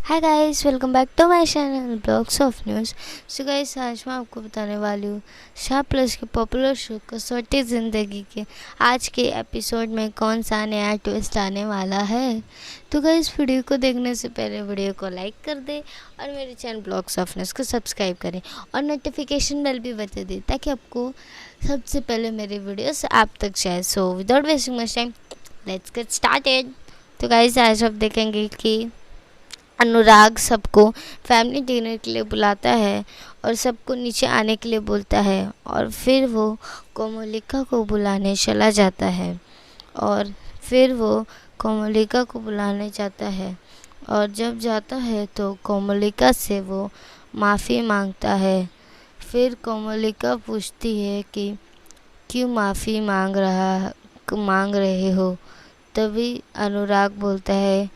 Hi guys, welcome back to my channel blogs of news. So guys, आज मैं आपको बताने वाली हूँ शाह प्लस के पॉपुलर शो कसौटी ज़िंदगी के आज के एपिसोड में कौन सा नया ट्विस्ट आने वाला है। तो गाइस, वीडियो को देखने से पहले वीडियो को लाइक कर दे और मेरे चैनल ब्लॉग्स ऑफ न्यूज़ को सब्सक्राइब करें और नोटिफिकेशन बेल भी बता दें ताकि आपको सबसे पहले मेरी वीडियोस आप तक जाए। So without wasting much time, let's get started. तो गाइस, आज आप देखेंगे कि अनुराग सबको फैमिली डिनर के लिए बुलाता है और सबको नीचे आने के लिए बोलता है और फिर वो कोमलिका को बुलाने चला जाता है और फिर वो कोमलिका को बुलाने जाता है और जब जाता है तो कोमलिका से वो माफ़ी मांगता है। फिर कोमलिका पूछती है कि क्यों माफ़ी मांग रहे हो। तभी अनुराग बोलता है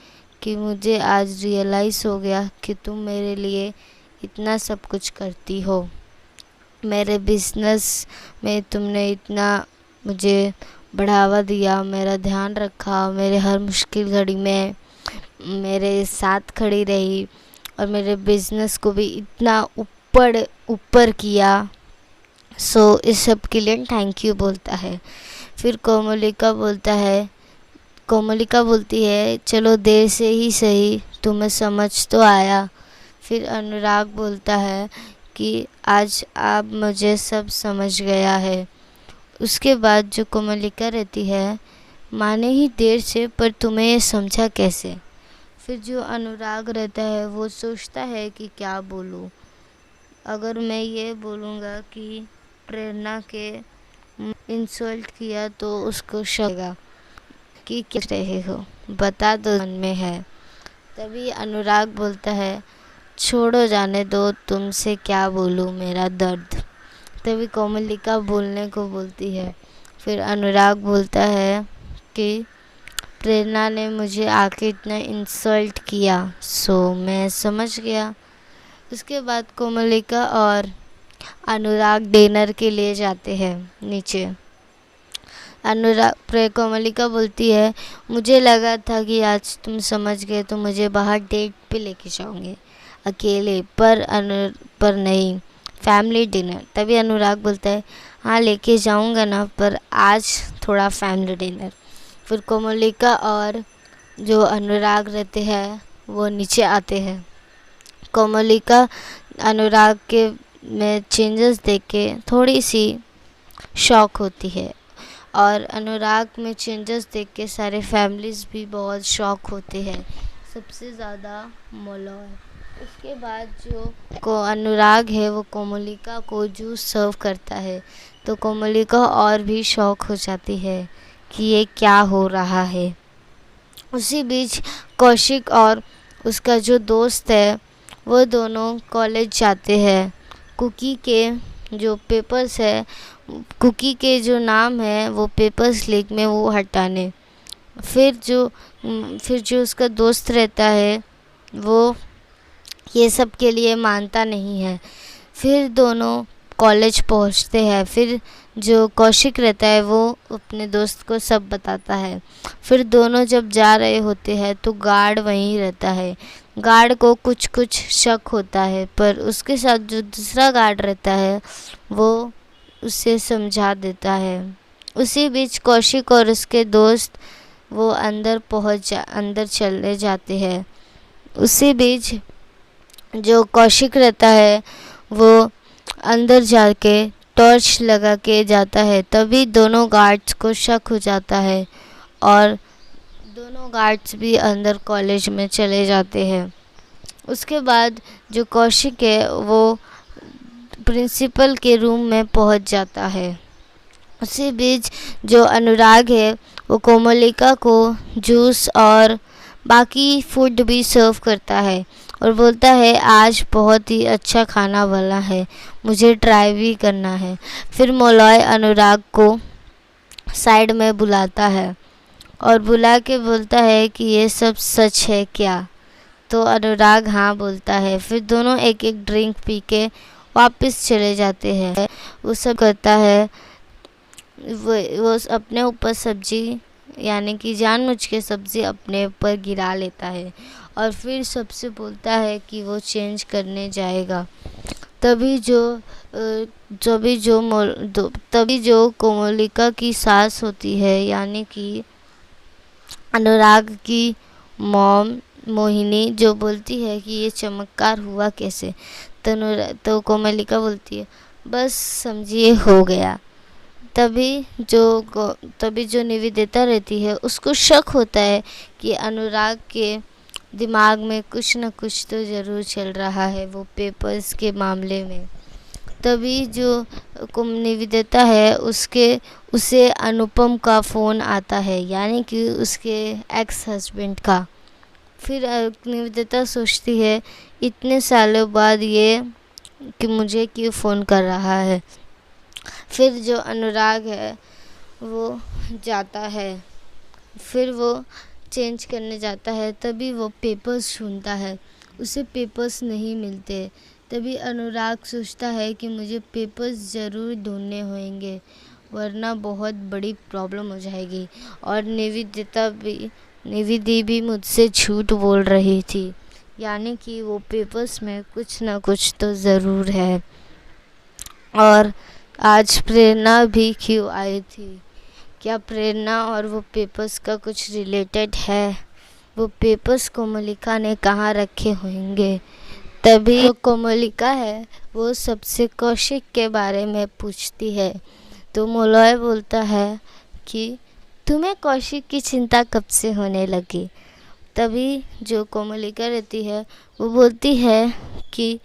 कि मुझे आज रियलाइज़ हो गया कि तुम मेरे लिए इतना सब कुछ करती हो। मेरे बिज़नेस में तुमने इतना मुझे बढ़ावा दिया, मेरा ध्यान रखा, मेरे हर मुश्किल घड़ी में मेरे साथ खड़ी रही और मेरे बिज़नेस को भी इतना ऊपर ऊपर किया। सो इस सब के लिए थैंक यू बोलता है। फिर कोमलिका बोलती है चलो देर से ही सही, तुम्हें समझ तो आया। फिर अनुराग बोलता है कि आज आप मुझे सब समझ गया है। उसके बाद जो कोमलिका रहती है, माने ही देर से, पर तुम्हें ये समझा कैसे। फिर जो अनुराग रहता है वो सोचता है कि क्या बोलूँ। अगर मैं ये बोलूँगा कि प्रेरणा के इंसल्ट किया तो उसको शक कि क्या रहे हो, बता दो, मन में है। तभी अनुराग बोलता है छोड़ो, जाने दो, तुमसे क्या बोलूँ मेरा दर्द। तभी कोमलिका बोलने को बोलती है। फिर अनुराग बोलता है कि प्रेरणा ने मुझे आके इतना इंसल्ट किया, सो मैं समझ गया। उसके बाद कोमलिका और अनुराग डिनर के लिए जाते हैं नीचे। कोमलिका बोलती है मुझे लगा था कि आज तुम समझ गए तो मुझे बाहर डेट पे लेके जाओगे अकेले, पर नहीं, फैमिली डिनर। तभी अनुराग बोलता है हाँ लेके जाऊंगा ना, पर आज थोड़ा फैमिली डिनर। फिर कोमलिका और जो अनुराग रहते हैं वो नीचे आते हैं। कोमलिका अनुराग के में चेंजेस देख के थोड़ी सी शॉक होती है और अनुराग में चेंजेस देख के सारे फैमिलीज़ भी बहुत शॉक होते हैं, सबसे ज़्यादा मॉलॉय। उसके बाद जो अनुराग है वो कोमलिका को जूस सर्व करता है तो कोमलिका और भी शॉक हो जाती है कि ये क्या हो रहा है। उसी बीच कौशिक और उसका जो दोस्त है वो दोनों कॉलेज जाते हैं। कुकी के जो पेपर्स है, कुकी के जो नाम है वो पेपर्स लीक में वो हटाने। फिर जो उसका दोस्त रहता है वो ये सब के लिए मानता नहीं है। फिर दोनों कॉलेज पहुंचते हैं। फिर जो कौशिक रहता है वो अपने दोस्त को सब बताता है। फिर दोनों जब जा रहे होते हैं तो गार्ड वहीं रहता है। गार्ड को कुछ शक होता है, पर उसके साथ जो दूसरा गार्ड रहता है वो उसे समझा देता है। उसी बीच कौशिक और उसके दोस्त वो अंदर चले जाते हैं। उसी बीच जो कौशिक रहता है वो अंदर जाके टॉर्च लगा के जाता है। तभी दोनों गार्ड्स को शक हो जाता है और दोनों गार्ड्स भी अंदर कॉलेज में चले जाते हैं। उसके बाद जो कौशिक है वो प्रिंसिपल के रूम में पहुंच जाता है। उसी बीच जो अनुराग है वो कोमलिका को जूस और बाकी फूड भी सर्व करता है और बोलता है आज बहुत ही अच्छा खाना बना है, मुझे ट्राई भी करना है। फिर मौलॉय अनुराग को साइड में बुलाता है और बुला के बोलता है कि ये सब सच है क्या। तो अनुराग हाँ बोलता है। फिर दोनों एक एक ड्रिंक पी के वापस चले जाते हैं। वो सब करता है, वो अपने ऊपर सब्जी यानी कि जानबूझ के सब्ज़ी अपने ऊपर गिरा लेता है और फिर सबसे बोलता है कि वो चेंज करने जाएगा। तभी जो तभी जो कोमलिका की सास होती है, यानी कि अनुराग की मॉम मोहिनी, जो बोलती है कि ये चमत्कार हुआ कैसे। तो कोमलिका बोलती है, बस समझिए हो गया। तभी जो निवेदिता रहती है उसको शक होता है कि अनुराग के दिमाग में कुछ न कुछ तो ज़रूर चल रहा है, वो पेपर्स के मामले में। तभी जो निवेदिता है उसे अनुपम का फ़ोन आता है, यानी कि उसके एक्स हस्बैंड का। फिर निवेदिता सोचती है इतने सालों बाद ये कि मुझे क्यों फ़ोन कर रहा है। फिर जो अनुराग है वो जाता है, फिर वो चेंज करने जाता है। तभी वो पेपर्स ढूंढता है, उसे पेपर्स नहीं मिलते। तभी अनुराग सोचता है कि मुझे पेपर्स ज़रूर ढूंढने होंगे, वरना बहुत बड़ी प्रॉब्लम हो जाएगी। और निवेदी भी मुझसे झूठ बोल रही थी, यानी कि वो पेपर्स में कुछ ना कुछ तो ज़रूर है। और आज प्रेरणा भी क्यों आई थी? क्या प्रेरणा और वो पेपर्स का कुछ रिलेटेड है? वो पेपर्स कोमलिका ने कहाँ रखे होंगे? तभी जो कोमलिका है वो सबसे कौशिक के बारे में पूछती है। तो मलय बोलता है कि तुम्हें कौशिक की चिंता कब से होने लगी? तभी जो कोमलिका रहती है वो बोलती है कि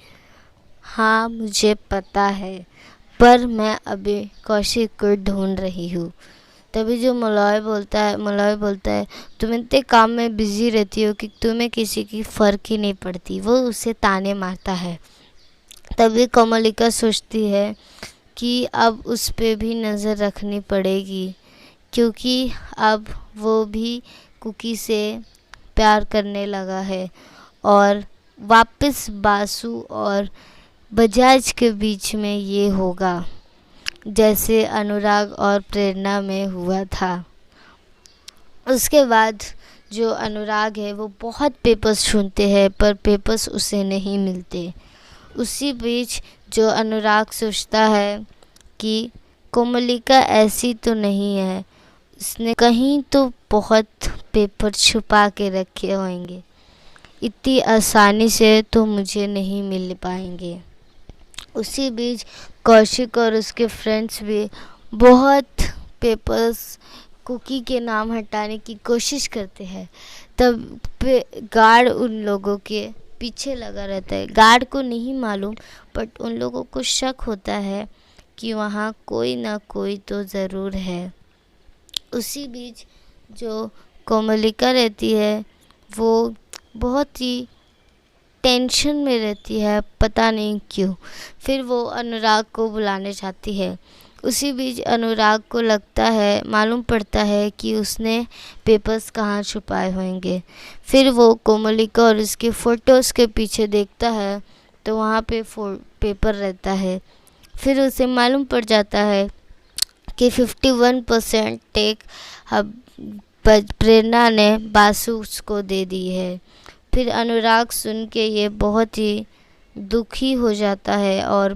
हाँ मुझे पता है, पर मैं अभी कौशिक को ढूंढ रही हूँ। तभी जो मलय बोलता है तुम इतने काम में बिजी रहती हो कि तुम्हें किसी की फ़र्क ही नहीं पड़ती। वो उसे ताने मारता है। तभी कोमलिका सोचती है कि अब उस पे भी नज़र रखनी पड़ेगी, क्योंकि अब वो भी कुकी से प्यार करने लगा है और वापस बासु और बजाज के बीच में ये होगा जैसे अनुराग और प्रेरणा में हुआ था। उसके बाद जो अनुराग है वो बहुत पेपर्स ढूंढते हैं, पर पेपर्स उसे नहीं मिलते। उसी बीच जो अनुराग सोचता है कि कोमलिका ऐसी तो नहीं है, उसने कहीं तो बहुत पेपर छुपा के रखे होंगे, इतनी आसानी से तो मुझे नहीं मिल पाएंगे। उसी बीच कौशिक और उसके फ्रेंड्स भी बहुत पेपर्स कुकी के नाम हटाने की कोशिश करते हैं। तब गार्ड उन लोगों के पीछे लगा रहता है। गार्ड को नहीं मालूम, बट उन लोगों को शक होता है कि वहाँ कोई ना कोई तो ज़रूर है। उसी बीच जो कोमलिका रहती है वो बहुत ही टेंशन में रहती है, पता नहीं क्यों। फिर वो अनुराग को बुलाने जाती है। उसी बीच अनुराग को मालूम पड़ता है कि उसने पेपर्स कहाँ छुपाए होंगे। फिर वो कोमलिका और उसके फ़ोटोज़ के पीछे देखता है तो वहाँ पे पेपर रहता है। फिर उसे मालूम पड़ जाता है कि 51% टेक अब प्रेरणा ने बासु को दे दी है। फिर अनुराग सुन के ये बहुत ही दुखी हो जाता है और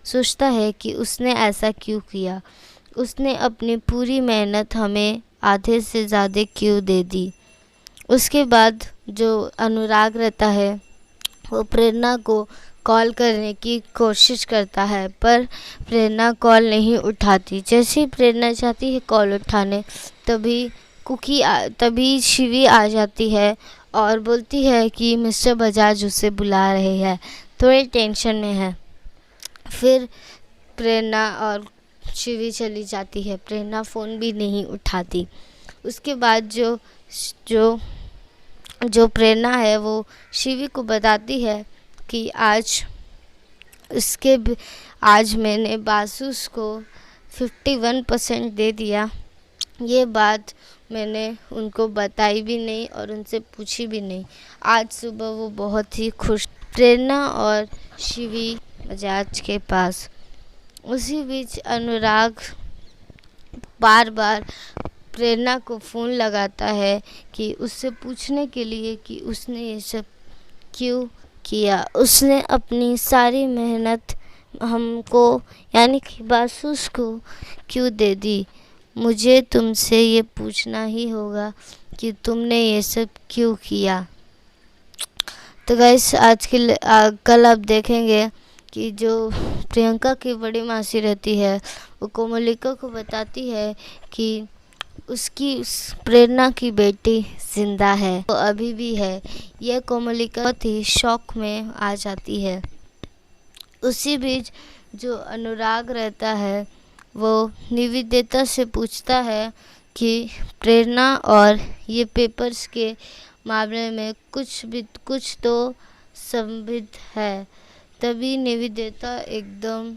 सोचता है कि उसने ऐसा क्यों किया। उसने अपनी पूरी मेहनत हमें आधे से ज़्यादा क्यों दे दी। उसके बाद जो अनुराग रहता है वो प्रेरणा को कॉल करने की कोशिश करता है, पर प्रेरणा कॉल नहीं उठाती। जैसे ही प्रेरणा चाहती है कॉल उठाने, तभी शिवी आ जाती है और बोलती है कि मिस्टर बजाज उसे बुला रहे हैं, थोड़े टेंशन में है। फिर प्रेरणा और शिवी चली जाती है। प्रेरणा फ़ोन भी नहीं उठाती। उसके बाद जो प्रेरणा है वो शिवी को बताती है कि आज मैंने बासूस को 51% दे दिया। ये बात मैंने उनको बताई भी नहीं और उनसे पूछी भी नहीं। आज सुबह वो बहुत ही खुश। प्रेरणा और शिवी बजाज के पास। उसी बीच अनुराग बार बार प्रेरणा को फ़ोन लगाता है कि उससे पूछने के लिए कि उसने ये सब क्यों किया। उसने अपनी सारी मेहनत हमको यानी कि बासूस को क्यों दे दी। मुझे तुमसे ये पूछना ही होगा कि तुमने ये सब क्यों किया। तो गाइस आज के कल आप देखेंगे कि जो प्रियंका की बड़ी मासी रहती है वो कोमलिका को बताती है कि उसकी उस प्रेरणा की बेटी जिंदा है, वो अभी भी है। यह कोमलिका बहुत ही शौक में आ जाती है। उसी बीच जो अनुराग रहता है वो निवेदिता से पूछता है कि प्रेरणा और ये पेपर्स के मामले में कुछ तो संदिग्ध है। तभी निवेदिता एकदम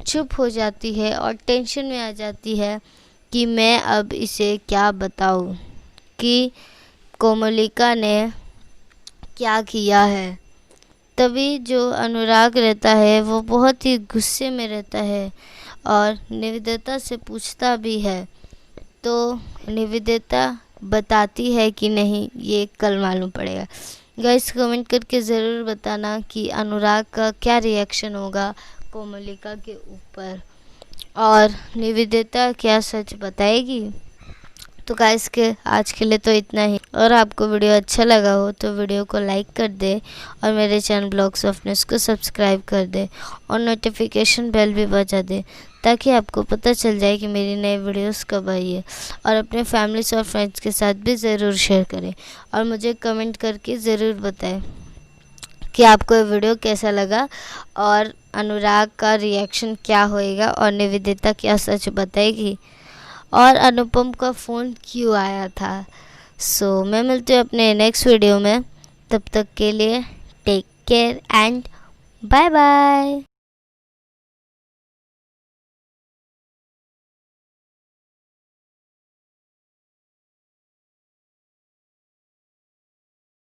चुप हो जाती है और टेंशन में आ जाती है कि मैं अब इसे क्या बताऊं कि कोमलिका ने क्या किया है। तभी जो अनुराग रहता है वो बहुत ही गुस्से में रहता है और निवेदिता से पूछता भी है। तो निवेदिता बताती है कि नहीं, ये कल मालूम पड़ेगा। गाइस कमेंट करके ज़रूर बताना कि अनुराग का क्या रिएक्शन होगा कोमलिका के ऊपर और निवेदिता क्या सच बताएगी। तो गाइस के आज के लिए तो इतना ही। और आपको वीडियो अच्छा लगा हो तो वीडियो को लाइक कर दे और मेरे चैनल ब्लॉग्स ऑफ न्यूज़ को सब्सक्राइब कर दे और नोटिफिकेशन बेल भी बजा दे ताकि आपको पता चल जाए कि मेरी नई वीडियोस कब आई है। और अपने फैमिलीज और फ्रेंड्स के साथ भी ज़रूर शेयर करें और मुझे कमेंट करके ज़रूर बताएं कि आपको ये वीडियो कैसा लगा और अनुराग का रिएक्शन क्या होएगा और निवेदिता क्या सच बताएगी और अनुपम का फ़ोन क्यों आया था। सो मैं मिलती हूँ अपने नेक्स्ट वीडियो में। तब तक के लिए take care and bye bye.